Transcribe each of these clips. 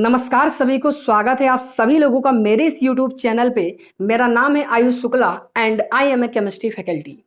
नमस्कार सभी को, स्वागत है आप सभी लोगों का मेरे इस YouTube चैनल पे। मेरा नाम है Ayush Shukla and I am a chemistry faculty.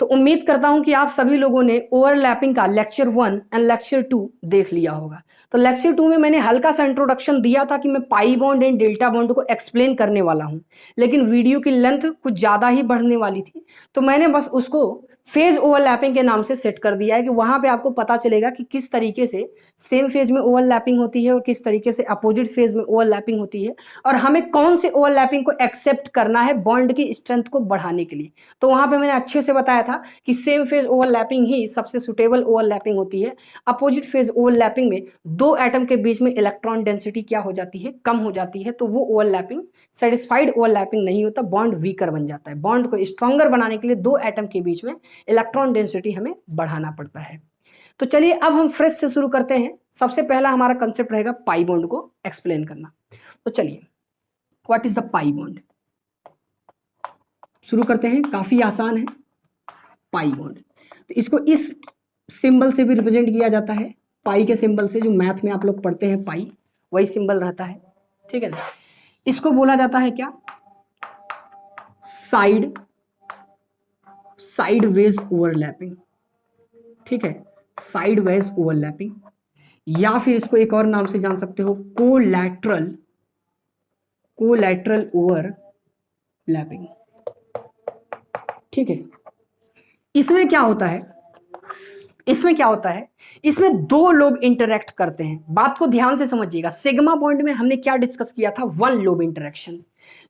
तो उम्मीद करता हूं कि आप सभी लोगों ने ओवरलैपिंग का लेक्चर 1 एंड लेक्चर 2 देख लिया होगा। तो लेक्चर 2 में मैंने हल्का सा इंट्रोडक्शन दिया था कि मैं pi bond and delta bond को एक्सप्लेन करने वाला हूं, लेकिन वीडियो की लेंथ कुछ ज़्यादा ही बढ़ने वाली थी, तो मैंने बस उसको फेज ओवरलैपिंग के नाम से सेट कर दिया है कि वहां पे आपको पता चलेगा कि किस तरीके से सेम फेज में ओवरलैपिंग होती है और किस तरीके से अपोजिट फेज में ओवरलैपिंग होती है, और हमें कौन से ओवरलैपिंग को एक्सेप्ट करना है बॉन्ड की स्ट्रेंथ को बढ़ाने के लिए। तो वहां पे मैंने अच्छे से बताया था कि सेम फेज ओवरलैपिंग ही सबसे सुटेबल ओवरलैपिंग होती है। अपोजिट फेज ओवरलैपिंग में दो एटम के बीच में इलेक्ट्रॉन डेंसिटी क्या हो जाती है, कम हो जाती है, तो वो ओवरलैपिंग सेटिस्फाइड ओवरलैपिंग नहीं होता, बॉन्ड वीकर बन जाता है। बॉन्ड को स्ट्रॉन्गर बनाने के लिए दो एटम के बीच में इलेक्ट्रॉन डेंसिटी हमें बढ़ाना पड़ता है। तो चलिए अब हम फ्रेश से शुरू करते हैं। सबसे पहला हमारा कंसेप्ट रहेगा पाई बॉन्ड को एक्सप्लेन करना। तो चलिए, what is the pi bond, शुरू करते हैं। काफी आसान है पाई बॉन्ड। तो इसको इस सिंबल से भी रिप्रेजेंट किया जाता है, पाई के सिंबल से, जो मैथ में आप लोग पढ़ते हैं पाई, वही सिंबल रहता है, ठीक है ना। इसको बोला जाता है क्या, साइड वेज ओवरलैपिंग, ठीक है, साइड वेज ओवरलैपिंग, या फिर इसको एक और नाम से जान सकते हो, कोलैटरल ओवरलैपिंग, ठीक है। इसमें क्या होता है, इसमें दो लोब इंटरेक्ट करते हैं। बात को ध्यान से समझिएगा। सिग्मा बॉन्ड में हमने क्या डिस्कस किया था, वन लोब इंटरेक्शन,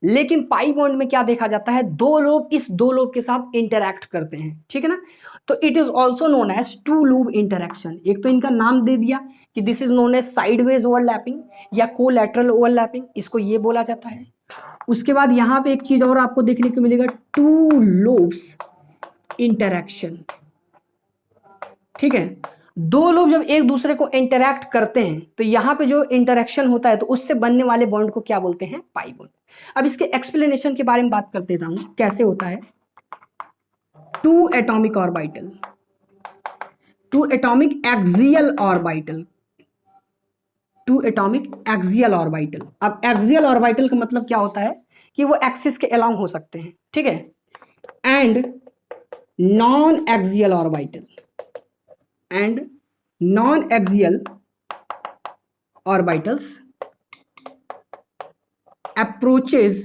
लेकिन पाई बॉन्ड में क्या देखा जाता है, दो लोब इस दो लोब के साथ इंटरैक्ट करते हैं, ठीक है ना। तो it is also known as two lobe interaction. एक तो इनका नाम दे दिया कि this is known as sideways overlapping या कोलैटरल ओवरलैपिंग, इसको ये बोला जाता है। उसके बाद यहां पे एक चीज और आपको देखने को मिलेगा, टू लोब्स इंटरेक्शन, ठीक है। दो लोग जब एक दूसरे को इंटरैक्ट करते हैं तो यहां पे जो इंटरेक्शन होता है तो उससे बनने वाले बॉन्ड को क्या बोलते हैं, पाई बॉन्ड। अब इसके एक्सप्लेनेशन के बारे में बात कर देता हूं, कैसे होता है। Two atomic orbital, two atomic axial orbital, two atomic axial orbital. अब एक्सियल ऑर्बिटल का मतलब क्या होता है कि वो एक्सिस के अलोंग हो सकते हैं, ठीक है। And non axial orbital, and non-axial orbitals approaches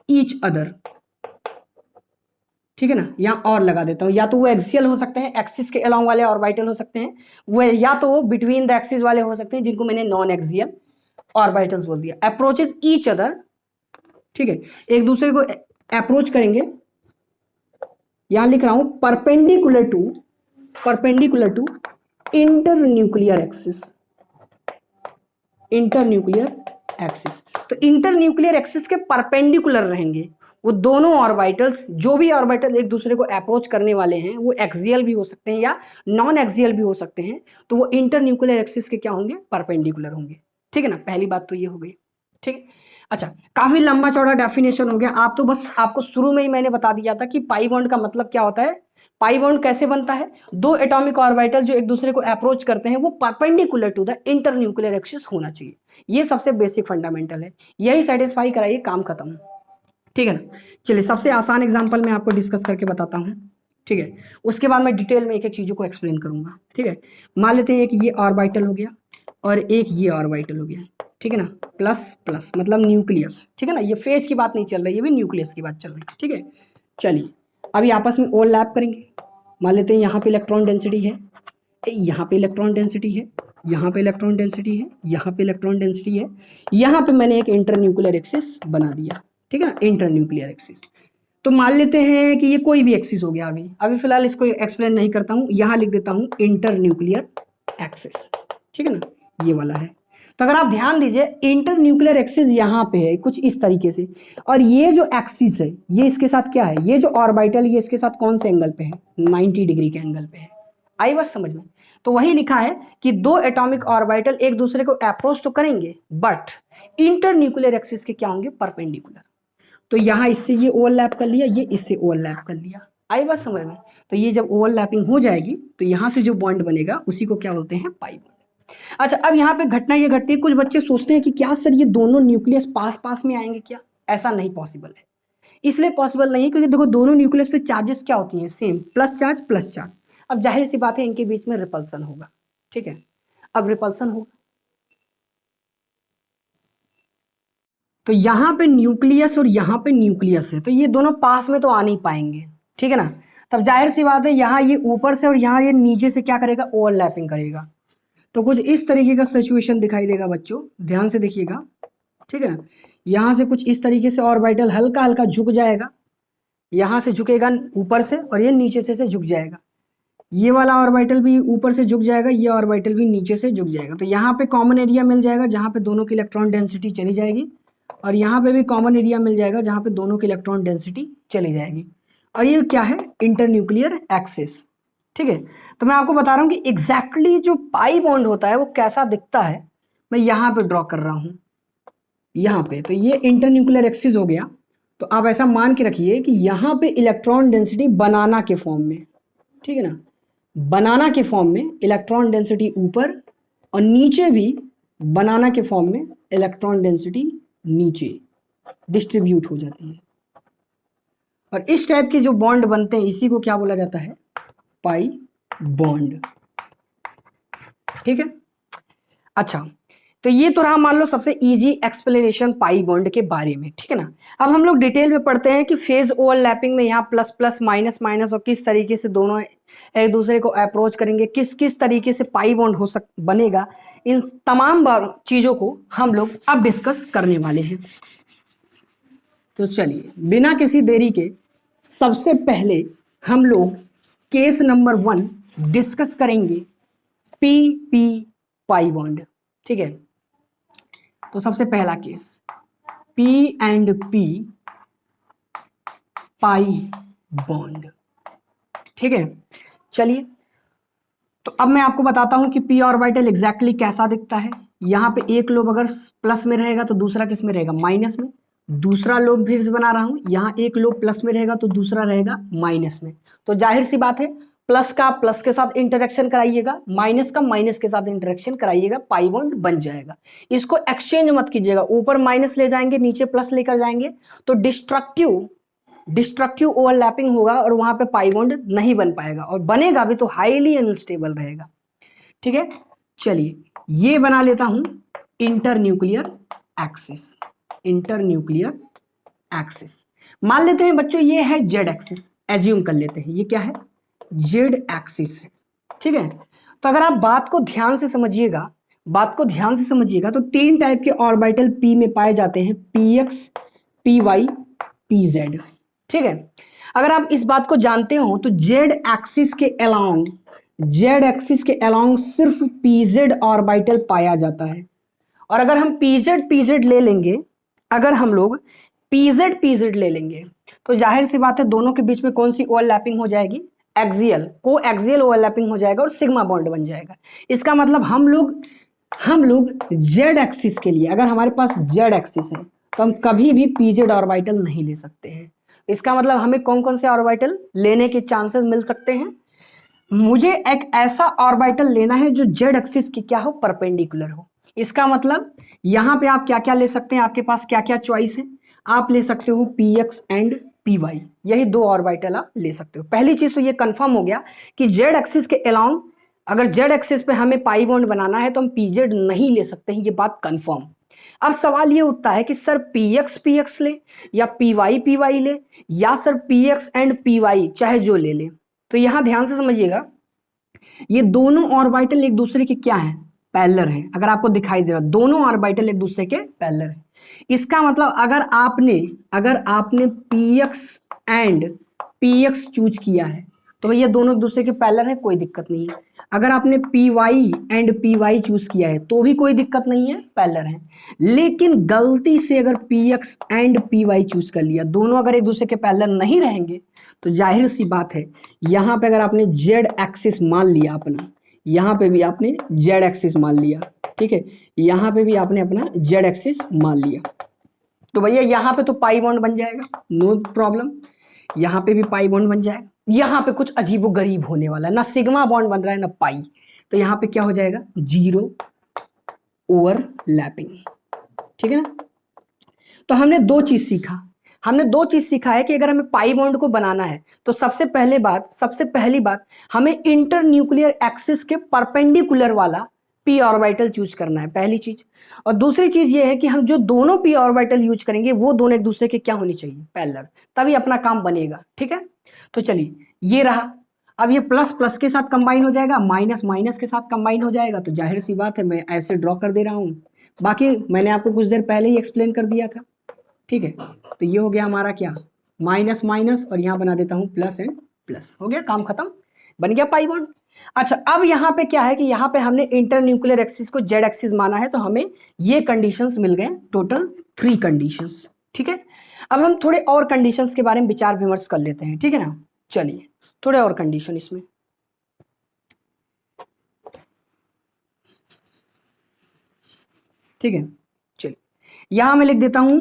each other, ठीक है ना। यहां और लगा देता हूं, या तो वो एक्सियल हो सकते हैं, एक्सिस के अलोंग वाले ऑर्बिटल हो सकते हैं वो, या तो वो बिटवीन द एक्सिस वाले हो सकते हैं, जिनको मैंने नॉन एक्सियल ऑर्बिटल्स बोल दिया। अप्रोचेस ईच अदर, ठीक है, एक दूसरे को अप्रोच करेंगे। यहां लिख रहा हूं perpendicular to internuclear axis, internuclear axis. तो इंटरन्यूक्लियर एक्सिस के परपेंडिकुलर रहेंगे वो दोनों ऑर्बिटल्स। जो भी ऑर्बिटल एक दूसरे को अप्रोच करने वाले हैं वो एक्सियल भी हो सकते हैं या नॉन एक्सियल भी हो सकते हैं, तो वो इंटरन्यूक्लियर एक्सिस के क्या होंगे, परपेंडिकुलर होंगे, ठीक है ना। पहली बात तो ये हो गई, ठीक है। अच्छा, काफी लंबा चौड़ा डेफिनेशन हो गया। आप तो बस आपको शुरू में ही मैंने बता दिया था कि पाई बॉन्ड का मतलब क्या होता है। पाई बॉन्ड कैसे बनता है, दो एटॉमिक ऑर्बिटल जो एक दूसरे को अप्रोच करते हैं वो perpendicular to the internuclear axis होना चाहिए। ये सबसे बेसिक फंडामेंटल है, यही सेटिस्फाई कराइए, काम खत्म, ठीक है ना। चलिए, सबसे आसान एग्जांपल मैं आपको डिस्कस करके बताता हूँ, ठीक है। उसके बाद मैं डिटेल में एक एक चीजों को एक्सप्लेन करूंगा, ठीक है। मान लेते हैं एक ये ऑर्बिटल हो गया और एक ये ऑर्बिटल हो गया, ठीक है ना। प्लस प्लस मतलब न्यूक्लियस, ठीक है ना। ये फेज की बात नहीं चल रही है, ये भी न्यूक्लियस की बात चल रही है, ठीक है। चलिए, अभी आपस में ओवरलैप करेंगे। मान लेते हैं यहाँ पे इलेक्ट्रॉन डेंसिटी है, यहाँ पे इलेक्ट्रॉन डेंसिटी है, यहाँ पे इलेक्ट्रॉन डेंसिटी है, यहाँ पे इलेक्ट्रॉन डेंसिटी है। यहाँ पे मैंने एक इंटरन्यूक्लियर एक्सिस बना दिया, ठीक है ना, इंटरन्यूक्लियर एक्सिस। तो मान लेते हैं कि ये कोई भी एक्सिस हो गया। अभी फिलहाल इसको एक्सप्लेन नहीं करता हूँ, यहाँ लिख देता हूँ इंटरन्यूक्लियर एक्सिस, ठीक है ना, ये वाला है। तो अगर आप ध्यान दीजिए, इंटरन्यूक्लियर एक्सिस यहाँ पे है कुछ इस तरीके से, और ये जो एक्सिस है ये इसके साथ क्या है, ये जो ऑर्बिटल ये इसके साथ कौन से एंगल पे है, 90 डिग्री के एंगल पे है। आई बात समझ में। तो वही लिखा है कि दो एटॉमिक ऑर्बिटल एक दूसरे को अप्रोच तो करेंगे बट इंटरन्यूक्लियर एक्सिस के क्या होंगे, परपेंडिकुलर। तो यहाँ इससे ये ओवरलैप कर लिया, ये इससे ओवरलैप कर लिया। आई बात समझ में। तो ये जब ओवरलैपिंग हो जाएगी तो यहाँ से जो बॉन्ड बनेगा उसी को क्या बोलते हैं, पाई बॉन्ड। अच्छा, अब यहाँ पे घटना ये घटती है, कुछ बच्चे सोचते हैं कि क्या सर ये दोनों न्यूक्लियस पास पास में आएंगे क्या? ऐसा नहीं पॉसिबल है। इसलिए पॉसिबल नहीं है क्योंकि देखो दोनों न्यूक्लियस पे चार्जेस क्या होती हैं? Same, plus charge plus charge. अब जाहिर सी बात है इनके बीच में रिपल्सन होगा। ठीक है, अब रिपल्सन होगा तो यहाँ पे न्यूक्लियस और यहाँ पे न्यूक्लियस है, तो ये दोनों पास में तो आ नहीं पाएंगे। ठीक है ना? तब जाहिर सी बात है यहाँ ये ऊपर से और यहाँ ये नीचे से क्या करेगा? ओवरलैपिंग करेगा। तो कुछ इस तरीके का सिचुएशन दिखाई देगा बच्चों, ध्यान से देखिएगा। ठीक है ना? यहाँ से कुछ इस तरीके से ऑर्बिटल हल्का हल्का झुक जाएगा, यहाँ से झुकेगा ऊपर से और ये नीचे से झुक जाएगा। ये वाला ऑर्बिटल भी ऊपर से झुक जाएगा, ये ऑर्बिटल भी नीचे से झुक जाएगा। तो यहाँ पे कॉमन एरिया मिल जाएगा जहाँ पे दोनों की इलेक्ट्रॉन डेंसिटी चली जाएगी, और यहाँ पे भी कॉमन एरिया मिल जाएगा जहाँ पे दोनों की इलेक्ट्रॉन डेंसिटी चली जाएगी। और ये क्या है? Internuclear axis. ठीक है, तो मैं आपको बता रहा हूँ कि एग्जैक्टली जो पाई बॉन्ड होता है वो कैसा दिखता है, मैं यहाँ पे ड्रॉ कर रहा हूँ यहाँ पे। तो ये इंटरन्यूक्लियर एक्सिस हो गया। तो आप ऐसा मान के रखिए कि यहाँ पे इलेक्ट्रॉन डेंसिटी बनाना के फॉर्म में, ठीक है ना, बनाना के फॉर्म में इलेक्ट्रॉन डेंसिटी ऊपर, और नीचे भी बनाना के फॉर्म में इलेक्ट्रॉन डेंसिटी नीचे डिस्ट्रीब्यूट हो जाती है। और इस टाइप के जो बॉन्ड बनते हैं इसी को क्या बोला जाता है? Pi bond. ठीक है, अच्छा, तो ये तो रहा मान लो सबसे इजी एक्सप्लेनेशन पाई बॉन्ड के बारे में। ठीक है ना? अब हम लोग डिटेल में पढ़ते हैं कि फेज ओवरलैपिंग में यहाँ प्लस प्लस माइनस माइनस और किस तरीके से दोनों एक दूसरे को अप्रोच करेंगे, किस किस तरीके से पाई बॉन्ड बनेगा, इन तमाम चीजों को हम लोग अब डिस्कस करने वाले हैं। तो चलिए बिना किसी देरी के सबसे पहले हम लोग केस नंबर 1 डिस्कस करेंगे, पी पी पाई बॉन्ड। ठीक है, तो सबसे पहला case P and P pi bond. ठीक है, चलिए तो अब मैं आपको बताता हूं कि p ऑर्बिटल एग्जैक्टली कैसा दिखता है। यहाँ पे एक लोब अगर प्लस में रहेगा तो दूसरा किस में रहेगा? माइनस में। दूसरा लोब फिर से बना रहा हूं, यहाँ एक लोब प्लस में रहेगा तो दूसरा रहेगा माइनस में। तो जाहिर सी बात है प्लस का प्लस के साथ इंटरेक्शन कराइएगा, माइनस का माइनस के साथ इंटरेक्शन कराइएगा, पाई बॉन्ड बन जाएगा। इसको एक्सचेंज मत कीजिएगा, ऊपर माइनस ले जाएंगे नीचे प्लस लेकर जाएंगे तो डिस्ट्रक्टिव ओवरलैपिंग होगा और वहां पे पाई बॉन्ड नहीं बन पाएगा, और बनेगा भी तो हाईली अनस्टेबल रहेगा। ठीक है, चलिए ये बना लेता हूं इंटरन्यूक्लियर एक्सिस। इंटरन्यूक्लियर एक्सिस मान लेते हैं बच्चों ये है जेड एक्सिस, एज्यूम कर लेते हैं ये क्या है? जेड एक्सिस है। ठीक है, तो अगर आप बात को ध्यान से समझिएगा तो 3 टाइप के ऑर्बिटल p में पाए जाते हैं, px, py, pz। ठीक है, अगर आप इस बात को जानते हो तो जेड एक्सिस के अलोंग सिर्फ pz ऑर्बिटल पाया जाता है। और अगर हम pz ले लेंगे, अगर हम लोग pz ले लेंगे तो जाहिर सी बात है दोनों के बीच में कौन सी ओवरलैपिंग हो जाएगी? को एक्सियल ओवरलैपिंग हो जाएगा और सिग्मा बॉन्ड बन जाएगा। इसका मतलब हम लोग जेड एक्सिस के लिए, अगर हमारे पास जेड एक्सिस है तो हम कभी भी pz ऑर्बिटल नहीं ले सकते हैं। इसका मतलब हमें कौन कौन से ऑर्बिटल लेने के चांसेस मिल सकते हैं? मुझे एक ऐसा ऑर्बिटल लेना है जो जेड एक्सिस की क्या हो? परपेंडिकुलर हो। इसका मतलब यहाँ पे आप क्या क्या ले सकते हैं? आपके पास क्या क्या चॉइस है? आप ले सकते हो px एंड py, यही 2 ऑर्बिटल आप ले सकते हो। पहली चीज तो ये कंफर्म हो गया कि जेड एक्सिस के अलोंग अगर जेड एक्सिस पे हमें पाई बॉन्ड बनाना है तो हम pz नहीं ले सकते हैं, ये बात कंफर्म। अब सवाल ये उठता है कि सर px ले या py ले, या सर px एंड py चाहे जो ले ले। तो यहां ध्यान से समझिएगा, ये दोनों ऑर्बिटल एक दूसरे के क्या हैं? पैरेलल हैं। अगर आपको दिखाई दे रहा दोनों ऑर्बिटल एक दूसरे के पैरेलल हैं, इसका मतलब अगर आपने px एंड px चूज किया है तो ये दोनों एक दूसरे के पैरेलल है, कोई दिक्कत नहीं है। अगर आपने py एंड py चूज किया है तो भी कोई दिक्कत नहीं है, पैरेलल है। लेकिन गलती से अगर px एंड py चूज कर लिया, दोनों अगर एक दूसरे के पैरेलल नहीं रहेंगे तो जाहिर सी बात है यहाँ पे अगर आपने जेड एक्सिस मान लिया अपना, यहाँ पे भी आपने जेड एक्सिस मान लिया, ठीक है, यहाँ पे भी आपने अपना जेड एक्सिस मान लिया, तो भैया यहाँ पे तो पाई बॉन्ड बन जाएगा, नो प्रॉब्लम। यहाँ पे भी पाई बॉन्ड बन जाएगा। यहाँ पे कुछ अजीबो गरीब होने वाला है, ना सिग्मा बॉन्ड बन रहा है ना पाई। तो यहाँ पे क्या हो जाएगा, 0 ओवरलैपिंग। ठीक है ना। तो हमने दो चीज सीखा है कि अगर हमें पाई बॉन्ड को बनाना है तो सबसे पहली बात हमें इंटर न्यूक्लियर एक्सिस के परपेंडिकुलर वाला पी ऑर्बिटल चूज करना है, पहली चीज। और दूसरी चीज ये है कि हम जो दोनों पी ऑर्बिटल यूज करेंगे वो दोनों एक दूसरे के क्या होनी चाहिए, पैरेलल, तभी अपना काम बनेगा। ठीक है। तो चलिए ये रहा। अब ये प्लस प्लस के साथ कंबाइन हो जाएगा, माइनस माइनस के साथ कंबाइन हो जाएगा। तो जाहिर सी बात है मैं ऐसे ड्रॉ कर दे रहा हूं, बाकी मैंने आपको कुछ देर पहले ही एक्सप्लेन कर दिया था। ठीक है। तो ये हो गया हमारा क्या, माइनस माइनस, और यहाँ बना देता हूँ प्लस एंड प्लस, हो गया काम खत्म, बन गया पाई बॉन्ड। अच्छा, अब यहाँ पे क्या है कि यहाँ पे हमने इंटर न्यूक्लियर एक्सिस को जेड एक्सिस माना है, तो हमें ये कंडीशंस मिल गए, टोटल 3 कंडीशंस। ठीक है। अब हम थोड़े और कंडीशंस के बारे में विचार विमर्श कर लेते हैं। ठीक है ना। चलिए थोड़े और कंडीशन इसमें। ठीक है। चलिए यहां मैं लिख देता हूं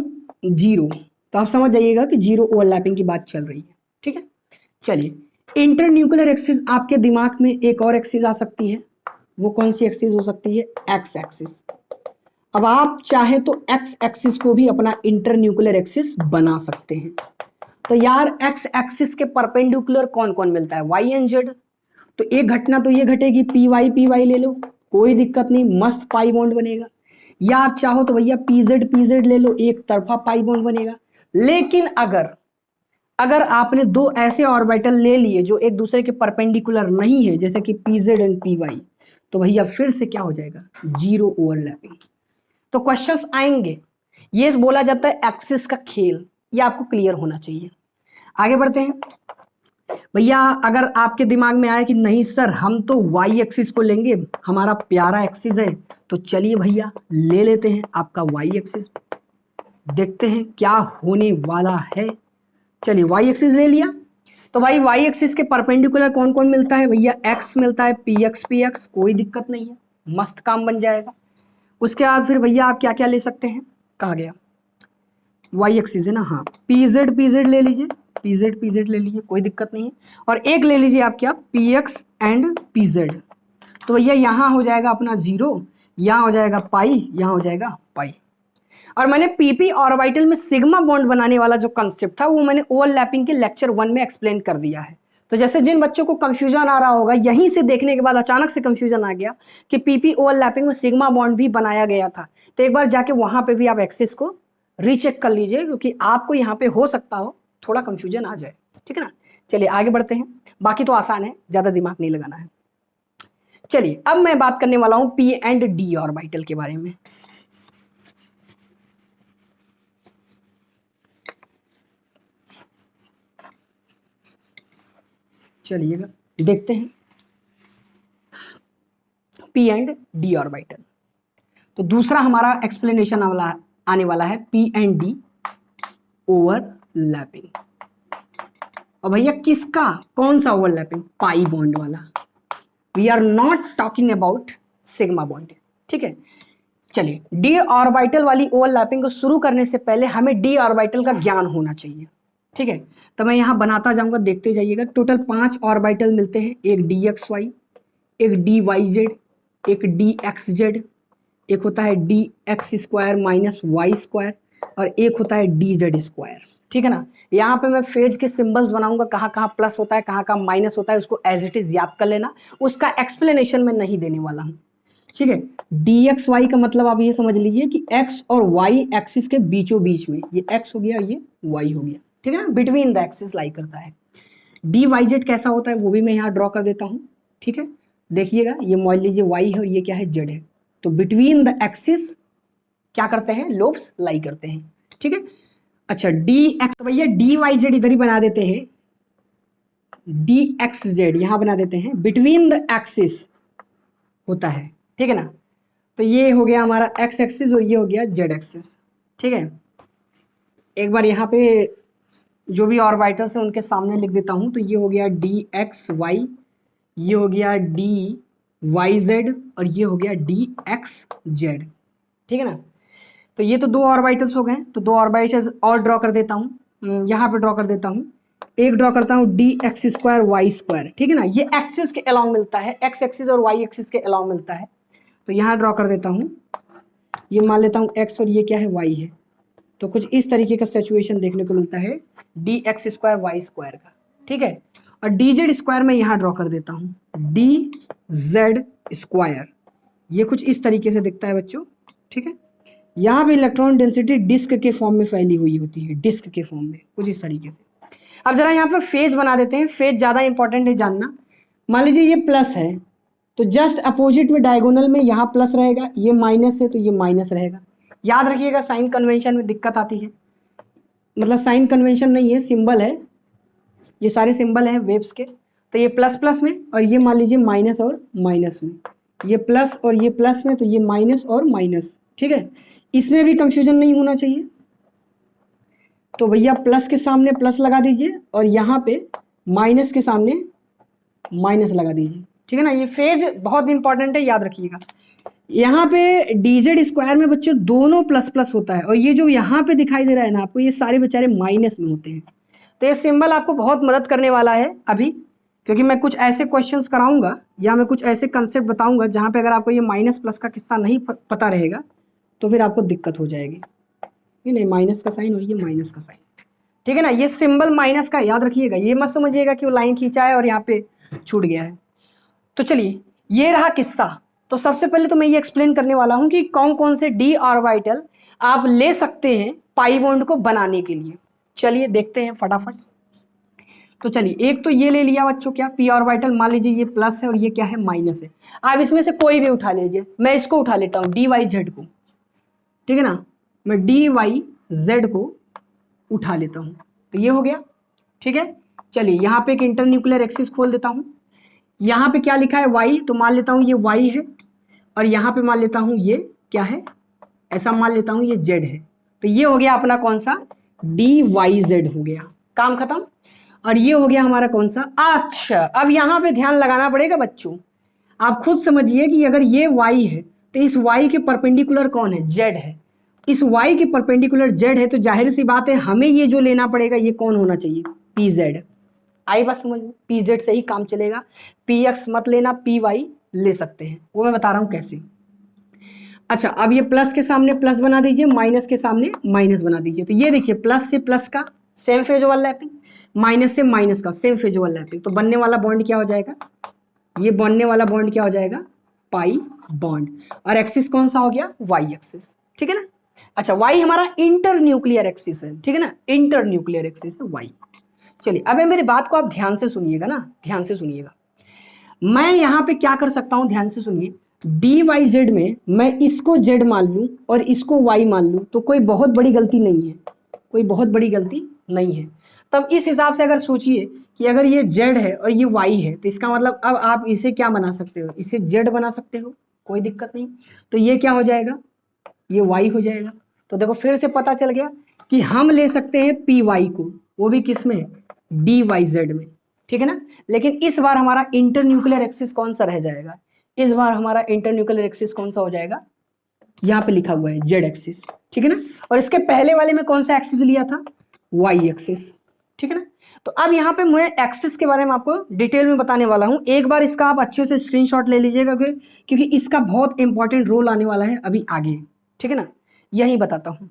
0, तो आप समझ जाइएगा कि 0 ओवरलैपिंग की बात चल रही है। ठीक है। चलिए इंटर न्यूक्लियर एक्सिस, आपके दिमाग में एक और एक्सिस आ सकती है, वो कौन सी एक्सिस हो सकती है, एक्स एक्सिस। अब आप चाहे तो एक्स एक्सिस को भी अपना इंटर न्यूक्लियर एक्सिस बना सकते हैं। तो यार एक्स एक्सिस के परपेंडिकुलर कौन कौन मिलता है, वाई एंड जेड। तो एक घटना तो ये घटेगी, पी वाई ले लो, कोई दिक्कत नहीं, मस्त पाई बॉन्ड बनेगा। या आप चाहो तो भैया पीजेड ले लो, एक तरफा पाई बॉन्ड बनेगा। लेकिन अगर आपने दो ऐसे ऑर्बिटल ले लिए जो एक दूसरे के परपेंडिकुलर नहीं है, जैसे कि पीजेड एंड पी वाई, तो भैया फिर से क्या हो जाएगा, 0 ओवरलैपिंग। तो क्वेश्चंस आएंगे, ये बोला जाता है एक्सिस का खेल, ये आपको क्लियर होना चाहिए। आगे बढ़ते हैं भैया। अगर आपके दिमाग में आए कि नहीं सर हम तो वाई एक्सिस को लेंगे, हमारा प्यारा एक्सिस है, तो चलिए भैया ले लेते हैं आपका वाई एक्सिस, देखते हैं क्या होने वाला है। चलिए वाई एक्सिस ले लिया। तो भाई वाई एक्सिस के परपेंडिकुलर कौन कौन मिलता है भैया, एक्स मिलता है, पी एक्स, कोई दिक्कत नहीं है, मस्त काम बन जाएगा। उसके बाद फिर भैया आप क्या क्या ले सकते हैं, कहा गया वाई एक्सिस है ना, हाँ, पीजेड ले लीजिए, पीजेड ले लीजिए, कोई दिक्कत नहीं है। और एक ले लीजिए आप क्या, पी एक्स एंड पीजेड। तो भैया यहाँ हो जाएगा अपना 0, यहाँ हो जाएगा पाई, यहाँ हो जाएगा पाई। और मैंने पीपी ऑर्बिटल में सिग्मा बॉन्ड बनाने वाला जो कंसेप्ट था वो मैंने ओवरलैपिंग के लेक्चर 1 में एक्सप्लेन कर दिया है। तो जैसे जिन बच्चों को कंफ्यूजन आ रहा होगा, यहीं से देखने के बाद अचानक से कंफ्यूजन आ गया कि पीपी ओवरलैपिंग में सिग्मा बॉन्ड भी बनाया गया था, तो एक बार जाके वहां पे भी आप एक्सिस को रीचेक कर लीजिए, क्योंकि आपको यहाँ पे हो सकता हो थोड़ा कंफ्यूजन आ जाए। ठीक है ना। चलिए आगे बढ़ते हैं, बाकी तो आसान है, ज्यादा दिमाग नहीं लगाना है। चलिए अब मैं बात करने वाला हूं पी एंड डी ऑर्बिटल के बारे में। चलिएगा देखते हैं पी एंड डी ऑर्बिटल। तो दूसरा हमारा एक्सप्लेनेशन आने वाला है पी एंड डी ओवरलैपिंग। और भैया किसका, कौन सा ओवरलैपिंग, पाई बॉन्ड वाला। We are not talking about sigma bond. ठीक है। चलिए डी ऑर्बिटल वाली ओवरलैपिंग को शुरू करने से पहले हमें डी ऑर्बिटल का ज्ञान होना चाहिए। ठीक है। तो मैं यहाँ बनाता जाऊंगा, देखते जाइएगा। टोटल 5 ऑर्बिटल मिलते हैं, एक डी एक्स वाई, एक डी वाई जेड, एक डी एक्स जेड, एक होता है d x square minus Y square, और एक होता है डी जेड स्क्वायर। ठीक है ना। यहाँ पे मैं फेज के सिंबल्स बनाऊंगा, कहाँ कहाँ प्लस होता है, कहाँ कहाँ माइनस होता है, उसको एज इट इज याद कर लेना, उसका एक्सप्लेनेशन मैं नहीं देने वाला हूँ। ठीक है। डी एक्स वाई का मतलब आप ये समझ लीजिए कि एक्स और वाई एक्सिस के बीचों बीच में, ये एक्स हो गया, ये वाई हो गया। ठीक है ना, बिटवीन द एक्सिस लाई करता है। डी वाई जेड कैसा होता है वो भी मैं यहाँ ड्रॉ कर देता हूँ। ठीक है। देखिएगा ये मान लीजिए वाई है और ये क्या है, जेड है। तो बिटवीन द एक्सिस क्या करते हैं, लोब्स लाई करते हैं। ठीक है। अच्छा डी एक्स, तो भैया डी वाई जेड इधर ही बना देते हैं, डी एक्स जेड यहाँ बना देते हैं, बिटवीन द एक्सिस होता है। ठीक है ना। तो ये हो गया हमारा एक्स एक्सिस और ये हो गया जेड एक्सिस। ठीक है। एक बार यहाँ पे जो भी ऑर्बिटल्स हैं उनके सामने लिख देता हूँ। तो ये हो गया डी एक्स वाई, ये हो गया डी वाई जेड, और ये हो गया डी एक्स जेड। ठीक है ना। तो ये तो 2 ऑर्बिटल्स हो गए। तो 2 ऑर्बिटल्स और ड्रॉ कर देता हूँ, यहाँ पे ड्रॉ कर देता हूँ। एक ड्रॉ करता हूँ d x square Y square, ठीक है ना, ये एक्सिस के अलाउ मिलता है, एक्स एक्सिस और वाई एक्सिस के अलाउ मिलता है। तो यहाँ ड्रॉ कर देता हूँ, ये मान लेता हूँ एक्स और ये क्या है वाई है। तो कुछ इस तरीके का सिचुएशन देखने को मिलता है d x square Y square का, ठीक है। और डी जेड स्क्वायर में यहाँ ड्रॉ कर देता हूँ डी जेड स्क्वायर, ये कुछ इस तरीके से दिखता है बच्चों, ठीक है। यहाँ पे इलेक्ट्रॉन डेंसिटी डिस्क के फॉर्म में फैली हुई होती है, डिस्क के फॉर्म में कुछ इस तरीके से। अब जरा यहाँ पे फेज बना देते हैं, फेज ज़्यादा इंपॉर्टेंट है जानना। मान लीजिए ये प्लस है, तो जस्ट अपोजिट में डायगोनल में यहाँ प्लस रहेगा, ये माइनस है तो ये माइनस रहेगा। याद रखिएगा साइन कन्वेंशन में दिक्कत आती है, मतलब साइन कन्वेंशन नहीं है, सिंबल है, ये सारे सिंबल हैं वेव्स के। तो ये प्लस प्लस में और ये मान लीजिए माइनस और माइनस में, ये प्लस और ये प्लस में, तो ये माइनस और माइनस, ठीक है। इसमें भी कंफ्यूजन नहीं होना चाहिए, तो भैया प्लस के सामने प्लस लगा दीजिए और यहाँ पे माइनस के सामने माइनस लगा दीजिए, ठीक है ना। ये फेज बहुत इंपॉर्टेंट है, याद रखिएगा। यहाँ पे डीजेड स्क्वायर में बच्चों दोनों प्लस प्लस होता है, और ये जो यहाँ पे दिखाई दे रहा है ना आपको, ये सारे बेचारे माइनस में होते हैं। तो ये सिंबल आपको बहुत मदद करने वाला है अभी, क्योंकि मैं कुछ ऐसे क्वेश्चंस कराऊंगा या मैं कुछ ऐसे कंसेप्ट बताऊंगा जहाँ पे अगर आपको ये माइनस प्लस का किस्सा नहीं पता रहेगा तो फिर आपको दिक्कत हो जाएगी। ये नहीं माइनस का साइन और ये माइनस का साइन, ठीक है ना। ये सिंबल माइनस का याद रखिएगा, ये मत समझिएगा कि वो लाइन खींचा है और यहाँ पे छूट गया है। तो चलिए ये रहा किस्सा। तो सबसे पहले तो मैं ये एक्सप्लेन करने वाला हूँ कि कौन कौन से डी ऑर्बिटल आप ले सकते हैं पाई बॉन्ड को बनाने के लिए। चलिए देखते हैं फटाफट। तो चलिए एक तो ये ले लिया बच्चों, क्या पी ऑर्बिटल, मान लीजिए ये प्लस है और ये क्या है माइनस है। आप इसमें से कोई भी उठा लीजिए, मैं इसको उठा लेता हूँ डी वाई जेड को, ठीक है ना, मैं डी वाई जेड को उठा लेता हूँ। तो ये हो गया, ठीक है। चलिए यहाँ पे एक इंटरन्यूक्लियर एक्सिस खोल देता हूँ, यहाँ पे क्या लिखा है वाई, तो मान लेता हूँ ये वाई है, और यहाँ पे मान लेता हूँ ये क्या है, ऐसा मान लेता हूँ ये जेड है। तो ये हो गया अपना कौन सा डी वाई जेड हो गया, काम खत्म। और ये हो गया हमारा कौन सा, अच्छा अब यहाँ पे ध्यान लगाना पड़ेगा बच्चों, आप खुद समझिए कि अगर ये वाई है तो इस वाई के परपेंडिकुलर कौन है, जेड है। इस वाई के परपेंडिकुलर जेड है, तो जाहिर सी बात है हमें ये जो लेना पड़ेगा ये कौन होना चाहिए, पी जेड। आई बात समझ में, पी जेड से ही काम चलेगा, पी एक्स मत लेना, पी वाई ले सकते हैं, वो मैं बता रहा हूँ कैसे। अच्छा अब ये प्लस के सामने प्लस बना दीजिए, माइनस के सामने माइनस बना दीजिए। तो ये देखिए प्लस से प्लस का सेम फेज ओवरलैपिंग, माइनस से माइनस का सेम फेज ओवरलैपिंग। तो बनने वाला बॉन्ड क्या हो जाएगा, ये बनने वाला बॉन्ड क्या हो जाएगा, पाई बॉन्ड। और एक्सिस कौन सा हो गया, वाई एक्सिस, ठीक है ना। अच्छा वाई हमारा इंटर न्यूक्लियर एक्सिस है, ठीक है ना, इंटर न्यूक्लियर एक्सिस है वाई। चलिए अब मेरी बात को आप ध्यान से सुनिएगा ना, ध्यान से सुनिएगा। मैं यहाँ पे क्या कर सकता हूँ, ध्यान से सुनिए। डी वाई जेड में मैं इसको जेड मान लूँ और इसको वाई मान लूँ तो कोई बहुत बड़ी गलती नहीं है, कोई बहुत बड़ी गलती नहीं है। तब इस हिसाब से अगर सोचिए कि अगर ये जेड है और ये वाई है, तो इसका मतलब अब आप इसे क्या बना सकते हो, इसे जेड बना सकते हो, कोई दिक्कत नहीं। तो ये क्या हो जाएगा, ये वाई हो जाएगा। तो देखो फिर से पता चल गया कि हम ले सकते हैं पी वाई को, वो भी किस में, डी वाई जेड में, ठीक है ना। लेकिन इस बार हमारा इंटर न्यूक्लियर एक्सिस कौन सा रह जाएगा, इस बार हमारा इंटर न्यूक्लियर एक्सिस कौन सा हो जाएगा, यहाँ पे लिखा हुआ है जेड एक्सिस, ठीक है ना। और इसके पहले वाले में कौन सा एक्सिस लिया था, वाई एक्सिस, ठीक है ना। तो अब यहाँ पे मैं एक्सिस के बारे में आपको डिटेल में बताने वाला हूँ। एक बार इसका आप अच्छे से स्क्रीनशॉट ले लीजिएगा क्योंकि इसका बहुत इंपॉर्टेंट रोल आने वाला है अभी आगे, ठीक है ना। यही बताता हूँ,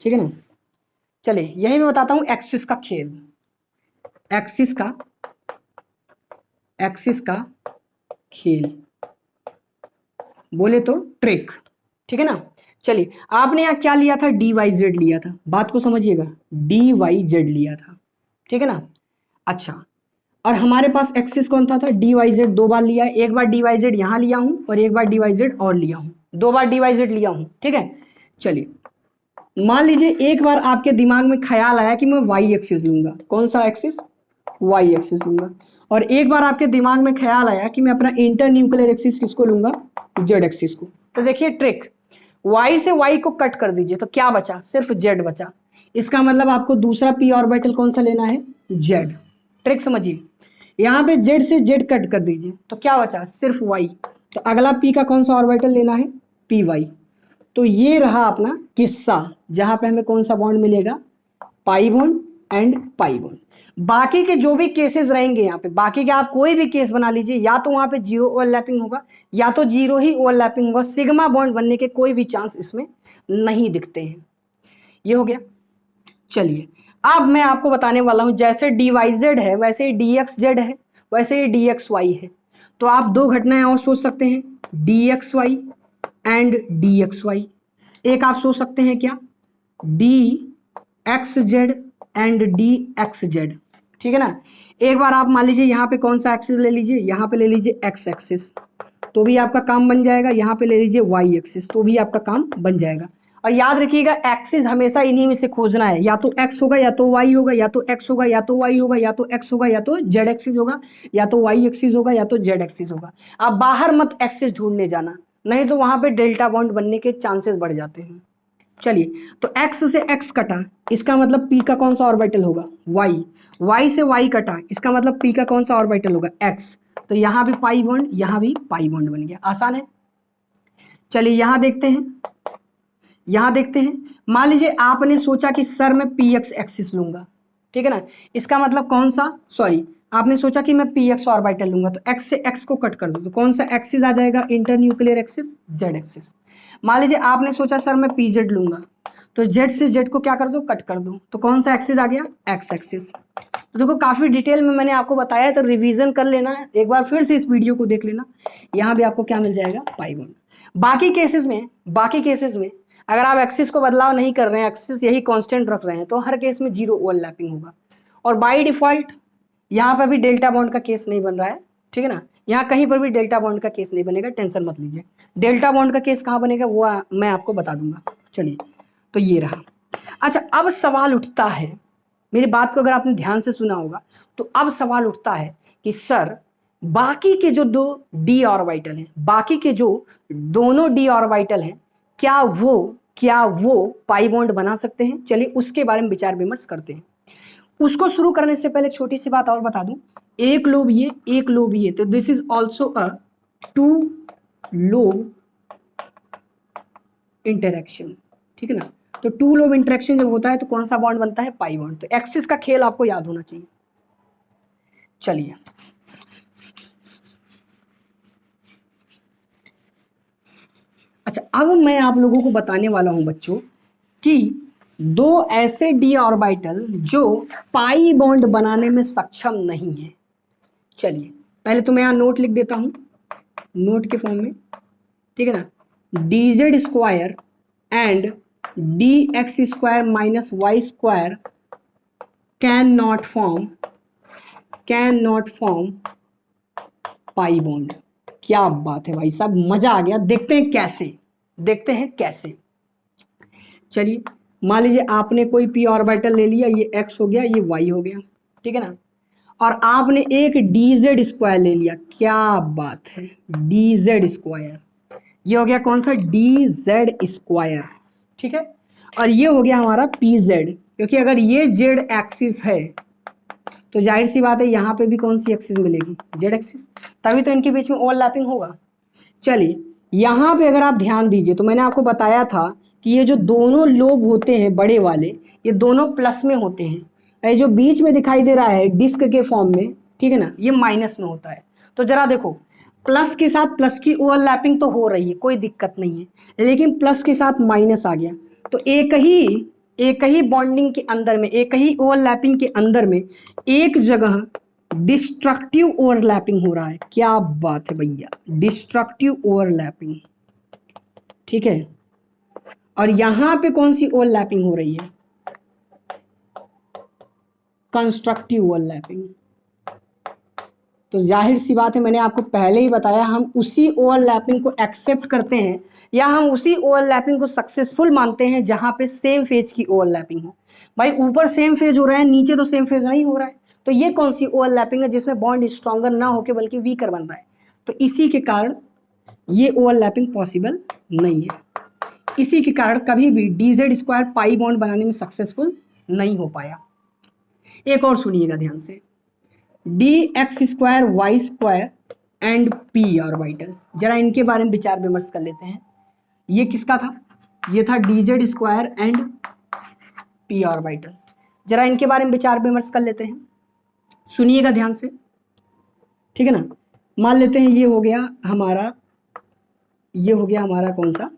ठीक है ना। चलिए यही मैं बताता हूँ एक्सिस का खेल, एक्सिस का खेल बोले तो ट्रिक, ठीक है ना। चलिए आपने यहाँ क्या लिया था, डी वाई जेड लिया था, बात को समझिएगा, डी वाई जेड लिया था, ठीक है ना। अच्छा और हमारे पास एक्सिस कौन था डी वाई जेड, दो बार लिया है, एक बार डी वाई जेड यहाँ लिया हूँ और एक बार डी वाई जेड और लिया हूँ, दो बार डी वाई जेड लिया हूँ, ठीक है। चलिए मान लीजिए एक बार आपके दिमाग में ख्याल आया कि मैं वाई एक्सिस लूंगा, कौन सा एक्सिस, वाई एक्सिस लूंगा। और एक बार आपके दिमाग में ख्याल आया कि मैं अपना इंटर न्यूक्लियर एक्सिस किसको लूंगा, जेड एक्सिस को। तो देखिए ट्रिक, वाई से वाई को कट कर दीजिए तो क्या बचा, सिर्फ जेड बचा। इसका मतलब आपको दूसरा पी ऑर्बिटल कौन सा लेना है, जेड। ट्रिक समझिए, यहाँ पे जेड से जेड कट कर दीजिए तो क्या बचा, सिर्फ वाई। तो अगला पी का कौन सा ऑर्बिटल लेना है, पी वाई। तो ये रहा अपना किस्सा जहां पे हमें कौन सा बॉन्ड मिलेगा, pi bond and pi bond. बाकी के जो भी केसेस रहेंगे यहाँ पे, बाकी के आप कोई भी केस बना लीजिए, या तो वहां पे जीरो ओवरलैपिंग होगा या तो जीरो ही ओवरलैपिंग होगा, सिग्मा बॉन्ड बनने के कोई भी चांस इसमें नहीं दिखते हैं। ये हो गया। चलिए अब मैं आपको बताने वाला हूं, जैसे डीवाईजेड है वैसे ही डीएक्सजेड है, वैसे ही डीएक्सवाई है। तो आप दो घटनाएं और सोच सकते हैं, डीएक्सवाई एंड डीएक्सवाई। एक आप सोच सकते हैं क्या, डीएक्सजेड एंड डीएक्सजेड, ठीक है ना। एक बार आप मान लीजिए यहाँ पे कौन सा एक्सिस ले लीजिए, यहाँ पे ले लीजिए एक्स एक्सिस, तो भी आपका काम बन जाएगा। यहाँ पे ले लीजिए वाई एक्सिस, तो भी आपका काम बन जाएगा। और याद रखिएगा एक्सिस हमेशा इन्हीं में से खोजना है, या तो एक्स होगा या तो वाई होगा, या तो एक्स होगा या तो वाई होगा, या तो एक्स होगा या तो जेड एक्सिस होगा, या तो वाई एक्सिस होगा या तो जेड एक्सिस होगा। आप बाहर मत एक्सिस ढूंढने जाना, नहीं तो वहां पे डेल्टा बॉन्ड बनने के चांसेस बढ़ जाते हैं। चलिए तो x से x कटा, इसका मतलब p का कौन सा ऑर्बिटल होगा, y। y से y कटा, इसका मतलब p का कौन सा ऑर्बिटल होगा, x। तो यहाँ भी पाई बॉन्ड, यहाँ भी पाई बॉन्ड बन गया, आसान है। चलिए यहाँ देखते हैं, यहाँ देखते हैं। मान लीजिए आपने सोचा कि सर मैं px एक्सिस लूंगा, ठीक है ना। इसका मतलब कौन सा, सॉरी आपने सोचा कि मैं px ऑर्बिटल लूंगा, तो x से x को कट कर दो, तो कौन सा एक्सिस आ जाएगा, inter nuclear axis, z axis. मान लीजिए आपने सोचा सर मैं pz लूंगा, तो z से z को क्या कर दो, कट कर दो, तो कौन सा एक्सिस आ गया, x एक्सिस। तो देखो काफी डिटेल में मैंने आपको बताया है, तो रिवीजन कर लेना है एक बार, फिर से इस वीडियो को देख लेना। यहाँ भी आपको क्या मिल जाएगा, पाई बॉन्ड। बाकी केसेस में अगर आप एक्सिस को बदलाव नहीं कर रहे हैं, एक्सिस यही कांस्टेंट रख रहे हैं, तो हर केस में जीरो ओवरलैपिंग होगा। और बाय डिफॉल्ट यहाँ पर भी डेल्टा बॉन्ड का केस नहीं बन रहा है, ठीक है ना। यहाँ कहीं पर भी डेल्टा बॉन्ड का केस नहीं बनेगा, टेंशन मत लीजिए। डेल्टा बॉन्ड का केस कहाँ बनेगा वो मैं आपको बता दूंगा। चलिए तो ये रहा। अच्छा अब सवाल उठता है, मेरी बात को अगर आपने ध्यान से सुना होगा, तो अब सवाल उठता है कि सर बाकी के जो दो डी ऑर्बिटल हैं, बाकी के जो दोनों डी ऑर्बिटल हैं, क्या वो पाई बॉन्ड बना सकते हैं। चलिए उसके बारे में विचार विमर्श करते हैं। उसको शुरू करने से पहले छोटी सी बात और बता दूं, एक लोब ये, एक लोब ये, तो this is also a two lobe interaction, ठीक है ना। तो टू लोब इंटरेक्शन जब होता है तो कौन सा बॉन्ड बनता है, पाई बॉन्ड। तो एक्सिस का खेल आपको याद होना चाहिए। चलिए अच्छा अब मैं आप लोगों को बताने वाला हूं बच्चों कि दो ऐसे डी ऑर्बिटल जो पाई बॉन्ड बनाने में सक्षम नहीं है। चलिए पहले तो मैं यहाँ नोट लिख देता हूं, नोट के फॉर्म में, ठीक है ना। dz square and dx square minus Y square can not form pi bond. क्या बात है भाई साहब, मजा आ गया। देखते हैं कैसे। चलिए मान लीजिए आपने कोई p ऑर्बिटल ले लिया, ये x हो गया, ये y हो गया, ठीक है ना। और आपने एक dz स्क्वायर ले लिया, क्या बात है, dz स्क्वायर, ये हो गया कौन सा, dz स्क्वायर, ठीक है। और ये हो गया हमारा pz, क्योंकि अगर ये z एक्सिस है तो जाहिर सी बात है यहाँ पे भी कौन सी एक्सिस मिलेगी, z एक्सिस, तभी तो इनके बीच में ओवरलैपिंग होगा। चलिए यहाँ पे अगर आप ध्यान दीजिए तो मैंने आपको बताया था कि ये जो दोनों लोब होते हैं बड़े वाले, ये दोनों प्लस में होते हैं। ये जो बीच में दिखाई दे रहा है डिस्क के फॉर्म में, ठीक है ना, ये माइनस में होता है। तो जरा देखो प्लस के साथ प्लस की ओवरलैपिंग तो हो रही है, कोई दिक्कत नहीं है, लेकिन प्लस के साथ माइनस आ गया तो एक ही बॉन्डिंग के अंदर में, एक ही ओवरलैपिंग के अंदर में एक जगह डिस्ट्रक्टिव ओवरलैपिंग हो रहा है। क्या बात है भैया, डिस्ट्रक्टिव ओवरलैपिंग, ठीक है। और यहां पे कौन सी ओवरलैपिंग हो रही है, कंस्ट्रक्टिव ओवरलैपिंग। तो जाहिर सी बात है, मैंने आपको पहले ही बताया, हम उसी ओवरलैपिंग को एक्सेप्ट करते हैं या हम उसी ओवरलैपिंग को सक्सेसफुल मानते हैं जहां पे सेम फेज की ओवरलैपिंग हो। भाई ऊपर सेम फेज हो रहा है, नीचे तो सेम फेज नहीं हो रहा है, तो ये कौन सी ओवरलैपिंग है जिसमें बॉन्ड स्ट्रॉन्गर ना होकर बल्कि वीकर बन रहा है। तो इसी के कारण ये ओवरलैपिंग पॉसिबल नहीं है। इसी के कारण कभी भी dz स्क्वायर पाई बॉन्ड बनाने में सक्सेसफुल नहीं हो पाया। एक और सुनिएगा ध्यान से, dx square Y square and p orbital, जरा इनके बारे में विचार विमर्श कर लेते हैं। ये किसका था, ये था dz square and p orbital. जरा इनके बारे में विचार विमर्श कर लेते हैं, सुनिएगा ध्यान से, ठीक है ना। मान लेते हैं ये हो गया हमारा कौन सा,